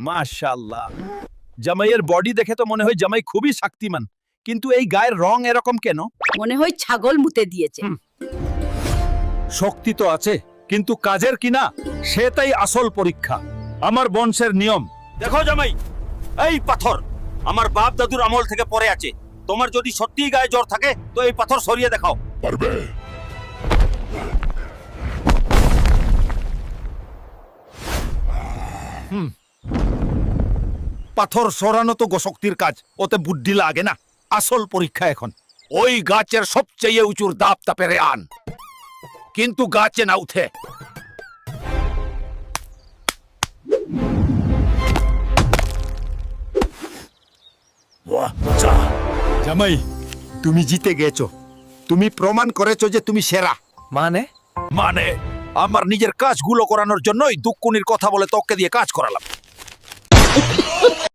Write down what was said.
মাশাআল্লাহ, জামাইয়ের বডি দেখে তো মনে হয় জামাই খুবই শক্তিমান, কিন্তু এই গায়ের রং এরকম কেন? মনে হয় ছাগল মুতে দিয়েছে। শক্তি তো আছে, কিন্তু কাজের কিনা সেটাই আসল পরীক্ষা। আমার বংশের নিয়ম। দেখো জামাই, এই পাথর আমার বাপ দাদুর আমল থেকে পড়ে আছে। তোমার যদি সত্যিই গায়ে জ্বর থাকে তো এই পাথর সরিয়ে দেখাও। পারবে? পাথর সরানো তো গোশক্তির কাজ, ওতে বুদ্ধি লাগে না। আসল পরীক্ষা এখন। ওই গাছের সবচেয়ে উঁচুর দাপটা পেরে আন, কিন্তু গাছে না উঠে। জামাই, তুমি জিতে গেছো। তুমি প্রমাণ করেছো যে তুমি সেরা। মানে মানে আমার নিজের কাজগুলো করানোর জন্যই দুকুনির কথা বলে তোকে দিয়ে কাজ করালাম।